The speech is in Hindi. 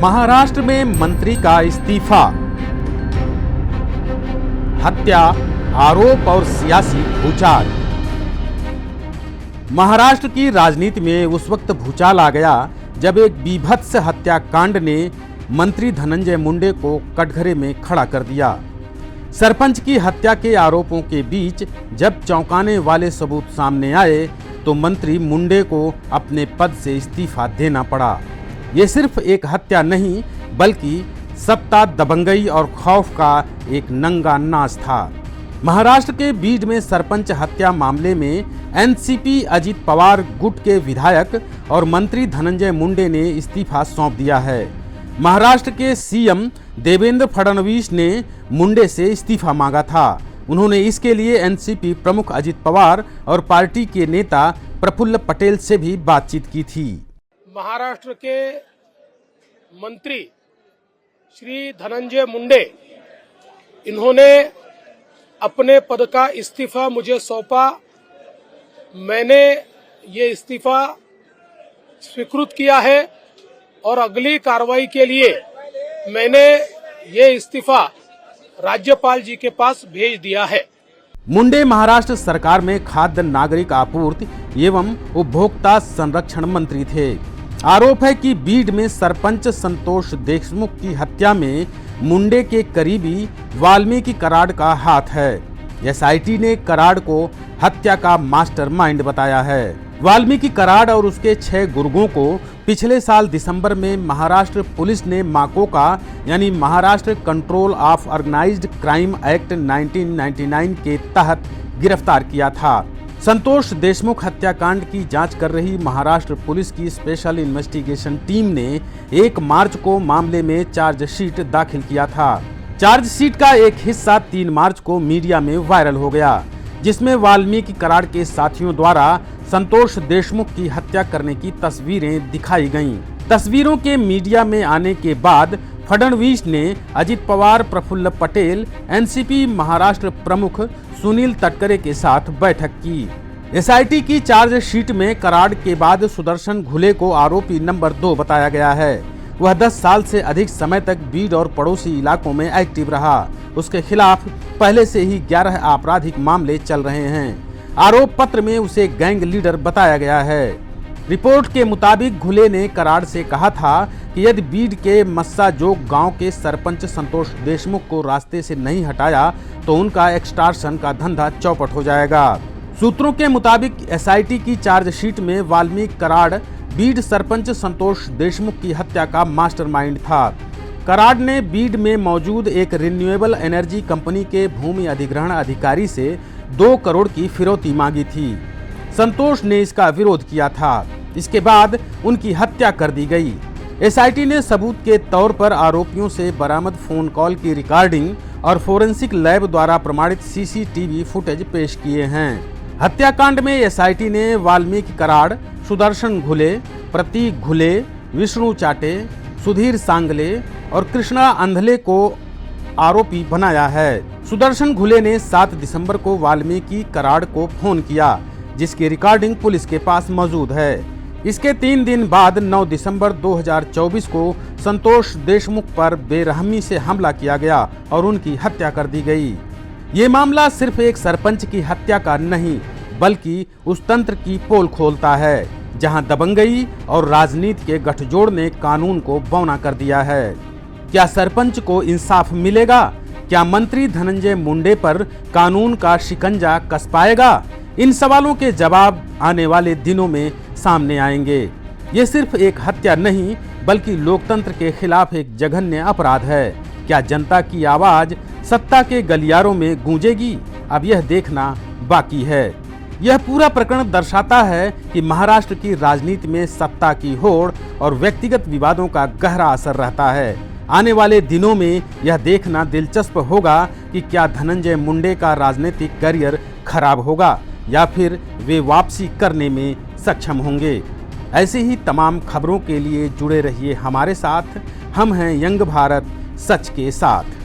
महाराष्ट्र में मंत्री का इस्तीफा, हत्या, आरोप और सियासी भूचाल। महाराष्ट्र की राजनीति में उस वक्त भूचाल आ गया जब एक बीभत्स हत्याकांड ने मंत्री धनंजय मुंडे को कटघरे में खड़ा कर दिया। सरपंच की हत्या के आरोपों के बीच जब चौंकाने वाले सबूत सामने आए तो मंत्री मुंडे को अपने पद से इस्तीफा देना पड़ा। ये सिर्फ एक हत्या नहीं बल्कि सत्ता, दबंगई और खौफ का एक नंगा नाच था। महाराष्ट्र के बीड में सरपंच हत्या मामले में एनसीपी अजित पवार गुट के विधायक और मंत्री धनंजय मुंडे ने इस्तीफा सौंप दिया है। महाराष्ट्र के सीएम देवेंद्र फडणवीस ने मुंडे से इस्तीफा मांगा था। उन्होंने इसके लिए एनसीपी प्रमुख अजित पवार और पार्टी के नेता प्रफुल्ल पटेल से भी बातचीत की थी। महाराष्ट्र के मंत्री श्री धनंजय मुंडे, इन्होंने अपने पद का इस्तीफा मुझे सौंपा। मैंने ये इस्तीफा स्वीकृत किया है और अगली कार्रवाई के लिए मैंने ये इस्तीफा राज्यपाल जी के पास भेज दिया है। मुंडे महाराष्ट्र सरकार में खाद्य नागरिक आपूर्ति एवं उपभोक्ता संरक्षण मंत्री थे। आरोप है कि बीड में सरपंच संतोष देशमुख की हत्या में मुंडे के करीबी वाल्मीकि कराड का हाथ है। एसआईटी ने कराड को हत्या का मास्टरमाइंड बताया है। वाल्मीकि कराड और उसके 6 गुर्गों को पिछले साल दिसंबर में महाराष्ट्र पुलिस ने माकोका यानी Maharashtra control of organised crime act 1999 के तहत गिरफ्तार किया था। संतोष देशमुख हत्याकांड की जांच कर रही महाराष्ट्र पुलिस की स्पेशल इन्वेस्टिगेशन टीम ने 1 मार्च को मामले में चार्जशीट दाखिल किया था। चार्जशीट का एक हिस्सा 3 मार्च को मीडिया में वायरल हो गया, जिसमें वाल्मीकि कराड के साथियों द्वारा संतोष देशमुख की हत्या करने की तस्वीरें दिखाई गईं। तस्वीरों के मीडिया में आने के बाद फडणवीस ने अजित पवार, प्रफुल्ल पटेल, एनसीपी महाराष्ट्र प्रमुख सुनील तटकरे के साथ बैठक की। एसआईटी की चार्जशीट में कराड के बाद सुदर्शन घुले को आरोपी नंबर 2 बताया गया है। वह 10 साल से अधिक समय तक बीड और पड़ोसी इलाकों में एक्टिव रहा। उसके खिलाफ पहले से ही 11 आपराधिक मामले चल रहे हैं। आरोप पत्र में उसे गैंग लीडर बताया गया है। रिपोर्ट के मुताबिक घुले ने कराड से कहा था कि यदि बीड के मस्साजोग गांव के सरपंच संतोष देशमुख को रास्ते से नहीं हटाया तो उनका एक्सटॉर्शन का धंधा चौपट हो जाएगा। सूत्रों के मुताबिक एसआईटी की चार्जशीट में वाल्मीकि कराड बीड सरपंच संतोष देशमुख की हत्या का मास्टरमाइंड था। कराड ने बीड में मौजूद एक रिन्यूएबल एनर्जी कंपनी के भूमि अधिग्रहण अधिकारी से 2 करोड़ की फिरौती मांगी थी। संतोष ने इसका विरोध किया था। इसके बाद उनकी हत्या कर दी गई। एसआईटी ने सबूत के तौर पर आरोपियों से बरामद फोन कॉल की रिकॉर्डिंग और फोरेंसिक लैब द्वारा प्रमाणित सीसीटीवी फुटेज पेश किए हैं। हत्याकांड में एसआईटी ने वाल्मीकि कराड, सुदर्शन घुले, प्रतीक घुले, विष्णु चाटे, सुधीर सांगले और कृष्णा अंधले को आरोपी बनाया है। सुदर्शन घुले ने 7 दिसंबर को वाल्मीकि कराड को फोन किया, जिसकी रिकॉर्डिंग पुलिस के पास मौजूद है। इसके 3 दिन बाद 9 दिसंबर 2024 को संतोष देशमुख पर बेरहमी से हमला किया गया और उनकी हत्या कर दी गई। ये मामला सिर्फ एक सरपंच की हत्या का नहीं बल्कि उस तंत्र की पोल खोलता है जहां दबंगई और राजनीति के गठजोड़ ने कानून को बौना कर दिया है। क्या सरपंच को इंसाफ मिलेगा? क्या मंत्री धनंजय मुंडे पर कानून का शिकंजा कस पाएगा? इन सवालों के जवाब आने वाले दिनों में सामने आएंगे। ये सिर्फ एक हत्या नहीं बल्कि लोकतंत्र के खिलाफ एक जघन्य अपराध है। क्या जनता की आवाज सत्ता के गलियारों में गूंजेगी? अब यह देखना बाकी है। यह पूरा प्रकरण दर्शाता है कि महाराष्ट्र की राजनीति में सत्ता की होड़ और व्यक्तिगत विवादों का गहरा असर रहता है। आने वाले दिनों में यह देखना दिलचस्प होगा कि क्या धनंजय मुंडे का राजनीतिक करियर खराब होगा या फिर वे वापसी करने में सक्षम होंगे। ऐसे ही तमाम खबरों के लिए जुड़े रहिए हमारे साथ। हम हैं यंग भारत, सच के साथ।